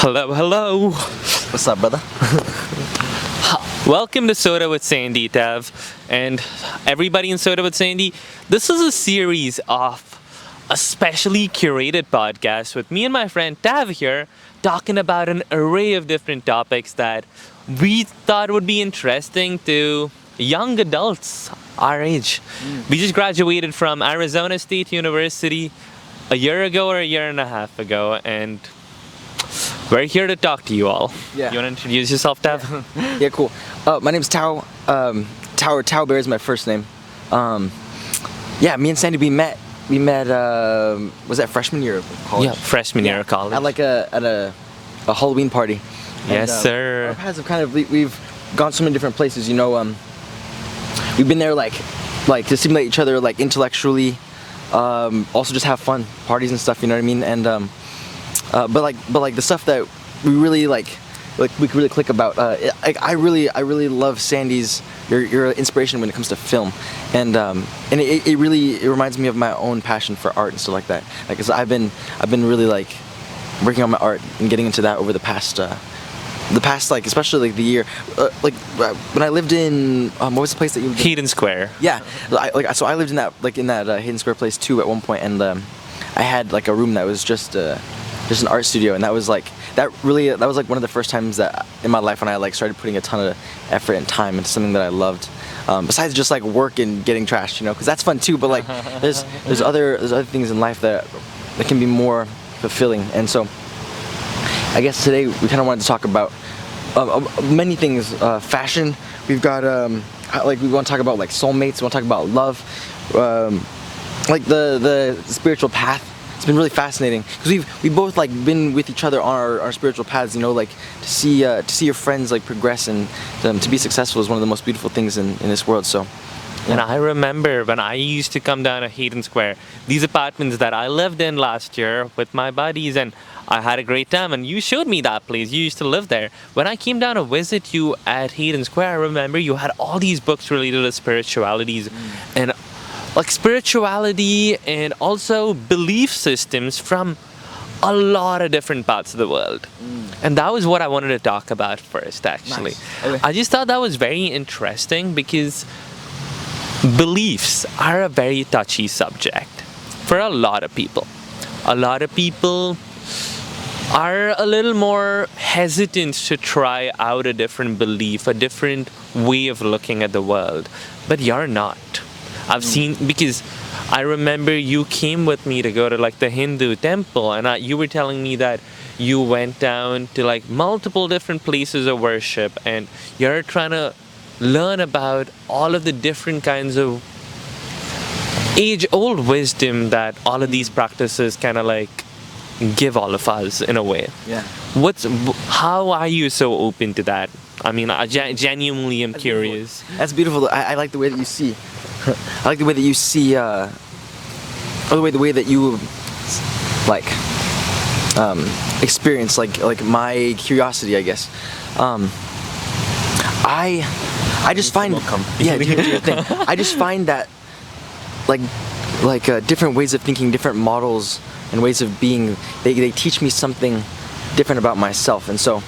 Hello, hello. What's up, brother? Welcome to Soda with Sandy, Tav. And everybody in Soda with Sandy, this is a series of a specially curated podcast with me and my friend Tav here, talking about an array of different topics that we thought would be interesting to young adults our age. We just graduated from Arizona State University a year ago or a year and a half ago, and we're here to talk to you all. Yeah. You want to introduce yourself, Tav? Yeah, cool. My name's Tao. TaoBear is my first name. Yeah, me and Sandy, we met. Was that freshman year of college? Yeah, freshman year of college. At a Halloween party. Yes, And, sir. Our paths have we've gone so many different places. You know, we've been there like to stimulate each other intellectually. Also just have fun, parties and stuff. You know what I mean? And but the stuff that we really we could really click about. I really love Sandy's your inspiration when it comes to film, and it really reminds me of my own passion for art and stuff like that. Like, 'cause I've been really working on my art and getting into that over the past especially the year when I lived in what was the place that you lived in? Hayden Square. Yeah, so I lived in that Hayden Square place too at one point, and I had a room that was just an art studio, and that was one of the first times that in my life when I started putting a ton of effort and time into something that I loved, besides just work and getting trashed, because that's fun too, but there's other things in life that can be more fulfilling. And so I guess today we kind of wanted to talk about many things. Fashion, we've got we want to talk about soulmates, we want to talk about love, the spiritual path. It's been really fascinating because we've both been with each other on our spiritual paths. To see your friends progress and to be successful is one of the most beautiful things in this world. So. Yeah. And I remember when I used to come down to Hayden Square, these apartments that I lived in last year with my buddies, and I had a great time. And you showed me that place. You used to live there. When I came down to visit you at Hayden Square, I remember you had all these books related to spiritualities and spirituality and also belief systems from a lot of different parts of the world. And that was what I wanted to talk about first, actually. Nice. Okay. I just thought that was very interesting because beliefs are a very touchy subject for a lot of people. A lot of people are a little more hesitant to try out a different belief, a different way of looking at the world. But you're not. I've seen, because I remember you came with me to go to the Hindu temple, and you were telling me that you went down to multiple different places of worship, and you're trying to learn about all of the different kinds of age-old wisdom that all of these practices kind of give all of us in a way. Yeah. How are you so open to that? I mean, I genuinely am curious. That's beautiful. I like the way that you see. I like the way that you see, or the way that you experience my curiosity, I guess. I just find I just find that different ways of thinking, different models and ways of being, they teach me something different about myself. And so,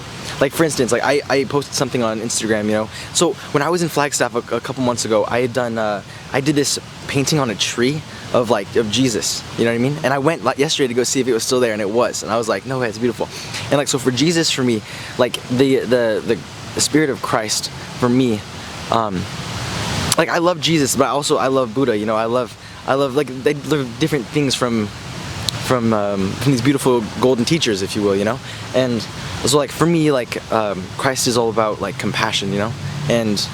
for instance, I posted something on Instagram, So when I was in Flagstaff a couple months ago, I did this painting on a tree of Jesus, you know what I mean? And I went yesterday to go see if it was still there, and it was. And I was like, no way, it's beautiful. And so for Jesus, for me, the spirit of Christ, for me, I love Jesus, but I love Buddha, I love they learn different things from these beautiful golden teachers, if you will, And so for me, Christ is all about compassion, and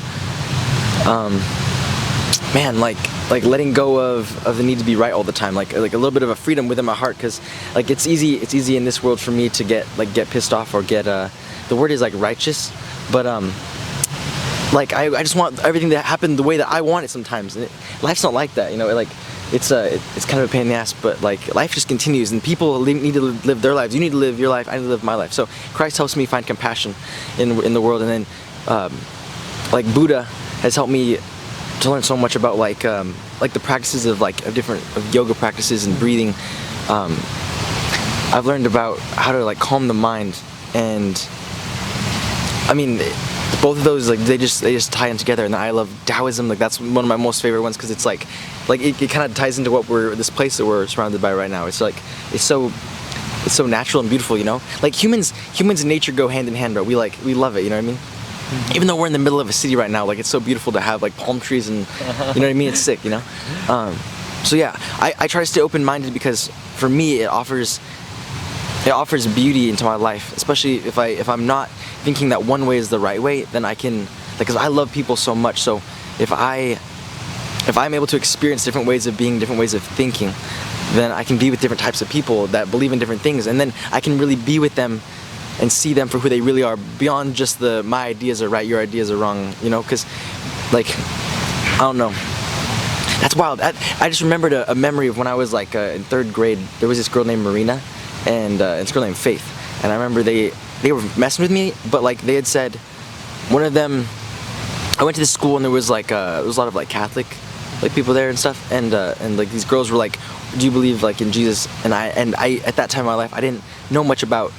man, letting go of the need to be right all the time, a little bit of a freedom within my heart, because it's easy in this world for me to get pissed off or get the word is righteous, but I just want everything to happen the way that I want it sometimes, and life's not like that, It's kind of a pain in the ass, but life just continues, and people need to live their lives. You need to live your life. I need to live my life. So Christ helps me find compassion in the world, and then Buddha has helped me to learn so much about the practices of different yoga practices and breathing. I've learned about how to calm the mind and I mean, both of those, like, they just tie in together. And I love Taoism. Like, that's one of my most favorite ones, because it's like it kind of ties into what this place that we're surrounded by right now. It's like it's so natural and beautiful, you know. Like humans and nature go hand in hand, bro. We love it, you know what I mean? Even though we're in the middle of a city right now, like, it's so beautiful to have like palm trees and, you know what I mean? It's sick, you know. So yeah, I try to stay open-minded, because for me it offers beauty into my life, especially if I'm not thinking that one way is the right way. Then I can, like, because I love people so much, so if I'm able to experience different ways of being, different ways of thinking, then I can be with different types of people that believe in different things, and then I can really be with them and see them for who they really are, beyond just my ideas are right, your ideas are wrong, you know. Because, like, I don't know, that's wild. I just remembered a memory of when I was like in 3rd grade. There was this girl named Marina, and this girl named Faith, and I remember they were messing with me, but like they had said, one of them, I went to this school and there was like there was a lot of like Catholic like people there and stuff, and like these girls were like, do you believe like in Jesus? And I at that time in my life, I didn't know much about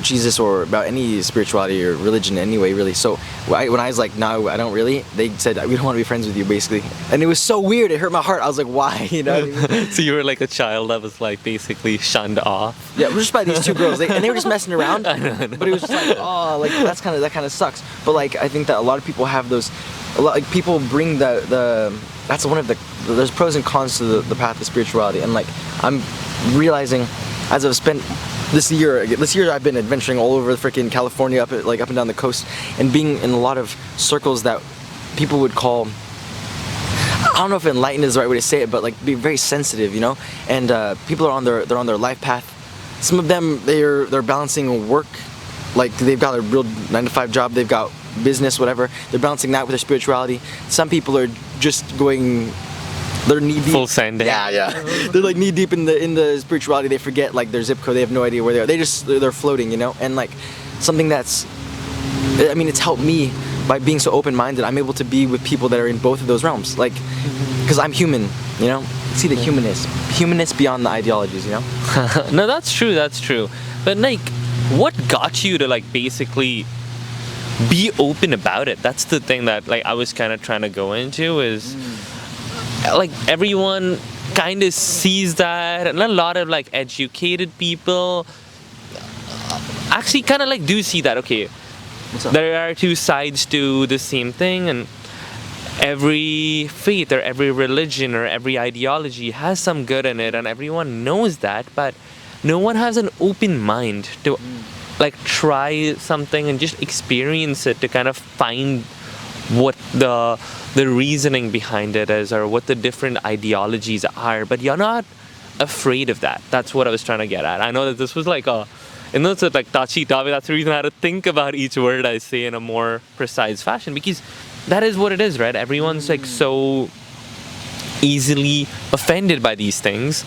Jesus or about any spirituality or religion anyway, really. So when I was like, no, I don't really, they said, we don't want to be friends with you, basically. And it was so weird, it hurt my heart. I was like, why, you know what I mean? So you were like a child that was like basically shunned off? Yeah, just by these two girls, and they were just messing around. I know. But it was just like, oh, like that kind of sucks. But like, I think that a lot of people have those, like people bring that's one of there's pros and cons to the path of spirituality. And like, I'm realizing, as I've spent this year I've been adventuring all over freaking California, up and down the coast, and being in a lot of circles that people would call, I don't know if enlightened is the right way to say it, but like be very sensitive, you know. And people are on their life path. Some of them, they're balancing work, like they've got a real 9-to-5 job, they've got business, whatever. They're balancing that with their spirituality. Some people are just going, they're knee deep. Full sending. Yeah. They're like knee deep in the spirituality. They forget like their zip code. They have no idea where they are. They're floating, you know. And like something that's, I mean, it's helped me by being so open-minded. I'm able to be with people that are in both of those realms. Like, because I'm human, you know. See the humanness beyond the ideologies, you know. No, that's true. But like, what got you to like basically be open about it? That's the thing that like I was kind of trying to go into is. Like everyone kind of sees that, and a lot of like educated people actually kind of like do see that, okay, there are two sides to the same thing, and every faith or every religion or every ideology has some good in it, and everyone knows that, but no one has an open mind to like try something and just experience it, to kind of find what the reasoning behind it is, or what the different ideologies are. But you're not afraid of that. That's what I was trying to get at. I know that this was like it's like touchy topic. That's the reason I had to think about each word I say in a more precise fashion, because that is what it is, right? Everyone's like so easily offended by these things,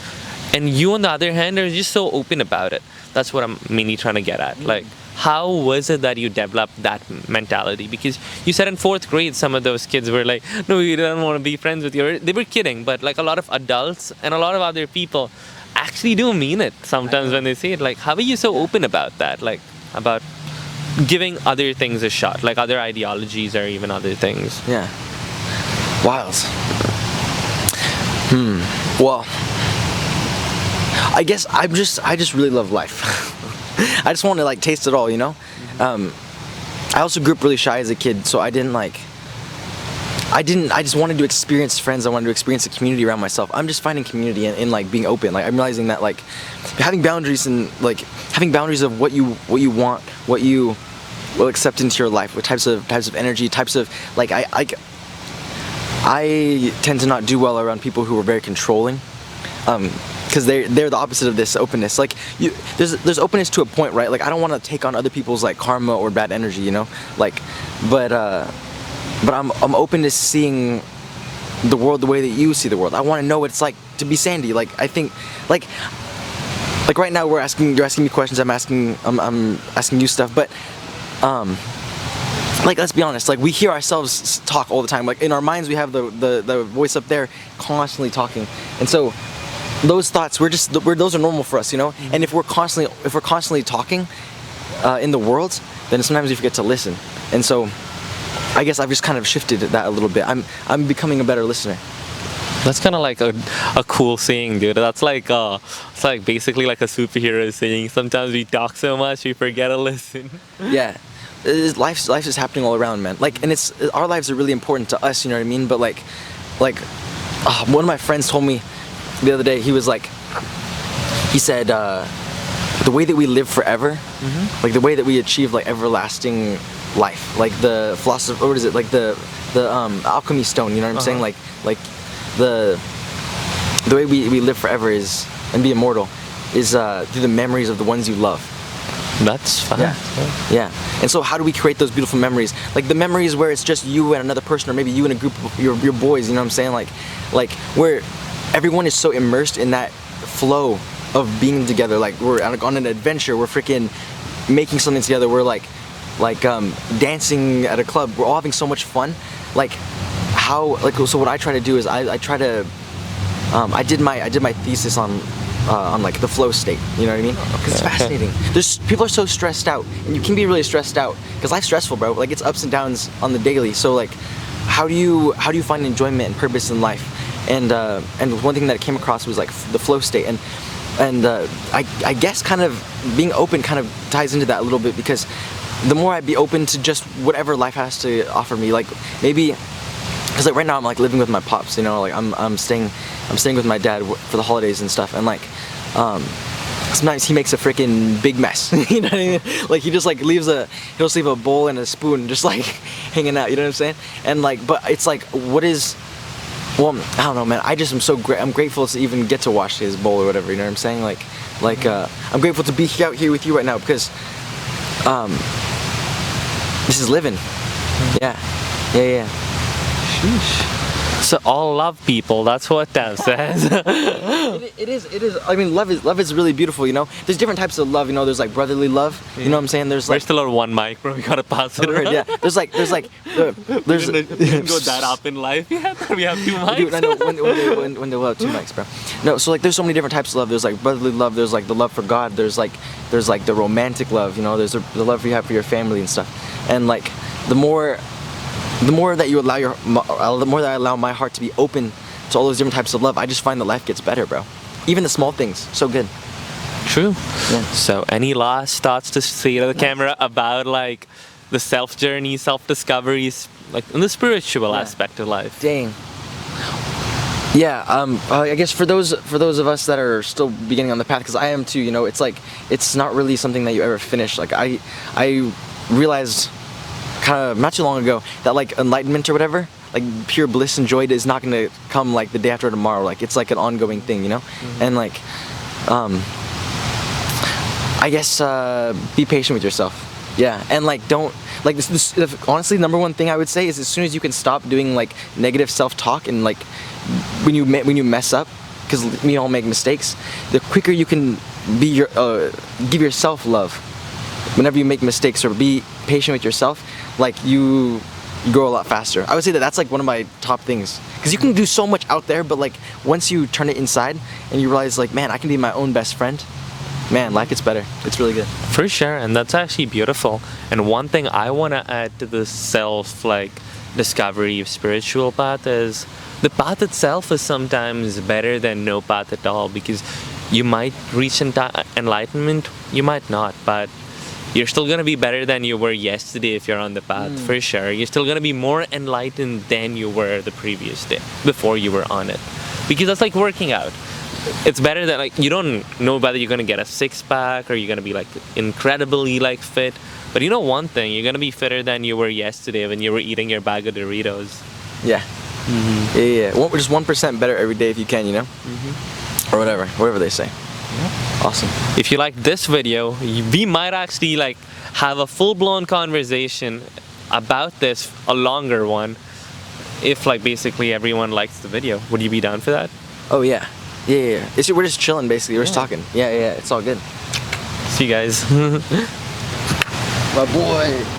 and you on the other hand are just so open about it. That's what I'm mainly trying to get at. Like, how was it that you developed that mentality? Because you said in 4th grade, some of those kids were like, no, we don't want to be friends with you. They were kidding, but like a lot of adults and a lot of other people actually do mean it sometimes when they say it. Like, how are you so open about that? Like, about giving other things a shot, like other ideologies or even other things. Yeah. Wild. Well, I guess I just really love life. I just want to like taste it all, you know. I also grew up really shy as a kid, so I just wanted to experience friends. I wanted to experience a community around myself. I'm just finding community in like being open. Like I'm realizing that like having boundaries and like having boundaries of what you want, what you will accept into your life, what types of energy, types of like I tend to not do well around people who are very controlling. Because they're the opposite of this openness. Like there's openness to a point, right? Like I don't want to take on other people's like karma or bad energy, you know. Like, but I'm open to seeing the world the way that you see the world. I want to know what it's like to be Sandy. Like I think, like right now you're asking me questions. I'm asking you stuff, but like let's be honest. Like we hear ourselves talk all the time. Like in our minds we have the voice up there constantly talking, and so. Those thoughts, those are normal for us, you know. And if we're constantly talking, in the world, then sometimes you forget to listen. And so I guess I've just kind of shifted that a little bit. I'm becoming a better listener. That's kind of like a cool saying, dude. That's like it's like basically like a superhero saying. Sometimes we talk so much we forget to listen. Yeah, life is happening all around, man. Like, and our lives are really important to us. You know what I mean? But like one of my friends told me the other day. He said the way that we live forever, like the way that we achieve like everlasting life, like the philosophy. What is it? Like the alchemy stone. You know what I'm saying? Like the way we live forever is, and be immortal, is through the memories of the ones you love. That's fun. Yeah. And so how do we create those beautiful memories? Like the memories where it's just you and another person, or maybe you and a group of your boys, you know what I'm saying? Like where everyone is so immersed in that flow of being together. Like we're on an adventure, we're freaking making something together, we're like dancing at a club, we're all having so much fun. So what I try to do is I did my thesis on like the flow state, you know what I mean? Because it's fascinating. People are so stressed out, and you can be really stressed out because life's stressful, bro. Like it's ups and downs on the daily. So like, how do you find enjoyment and purpose in life? And one thing that I came across was like the flow state, and I guess kind of being open kind of ties into that a little bit, because the more I be open to just whatever life has to offer me, like maybe. Because like right now I'm like living with my pops, you know, like I'm staying with my dad for the holidays and stuff, and like sometimes he makes a freaking big mess, you know what I mean? Like he'll just leave a bowl and a spoon just like hanging out, you know what I'm saying? And like, but it's like, well, I don't know, man. I just am I'm grateful to even get to wash his bowl or whatever, you know what I'm saying? Like I'm grateful to be out here with you right now, because this is living. Yeah. So all love people, that's what Tao says. It is. I mean, love is really beautiful, you know? There's different types of love, you know? There's like brotherly love, you know what I'm saying? There's like... We're still on one mic, bro. We gotta pass it around. Yeah. There's we can go that up in life. We have two mics. Dude, I know, when they will have two mics, bro. No, so like there's so many different types of love. There's like brotherly love, there's like the love for God, there's like the romantic love, you know? There's the love you have for your family and stuff. And like, the more that you the more that I allow my heart to be open to all those different types of love, I just find that life gets better, bro. Even the small things, so good. True. Yeah. So any last thoughts to say to the camera about like the self journey, self discoveries, like in the spiritual aspect of life? Dang. Yeah. I guess for those of us that are still beginning on the path, because I am too, you know, it's like it's not really something that you ever finish. Like I realized kind of not too long ago that like enlightenment or whatever, like pure bliss and joy, is not gonna come like the day after tomorrow. Like it's like an ongoing thing, you know. And like I guess be patient with yourself. Yeah. And like don't like this honestly, number one thing I would say is, as soon as you can stop doing like negative self-talk, and like when you mess up, because we all make mistakes, the quicker you can be give yourself love whenever you make mistakes, or be patient with yourself, like you grow a lot faster. I would say that that's like one of my top things, because you can do so much out there, but like once you turn it inside and you realize like, man, I can be my own best friend, man, life gets better. It's really good. For sure, and that's actually beautiful. And one thing I want to add to the self like discovery of spiritual path is the path itself is sometimes better than no path at all, because you might reach enlightenment, you might not, but you're still going to be better than you were yesterday if you're on the path, for sure. You're still going to be more enlightened than you were the previous day, before you were on it. Because that's like working out. It's better that like, you don't know whether you're going to get a six-pack or you're going to be like incredibly like fit. But you know one thing, you're going to be fitter than you were yesterday when you were eating your bag of Doritos. Yeah. Yeah. Just 1% better every day if you can, you know? Or whatever they say. Yeah. Awesome. If you like this video, we might actually like have a full-blown conversation about this, a longer one, if like basically everyone likes the video. Would you be down for that? Oh yeah. Yeah. We're just chilling basically. We're just talking. Yeah. It's all good. See you guys. My boy.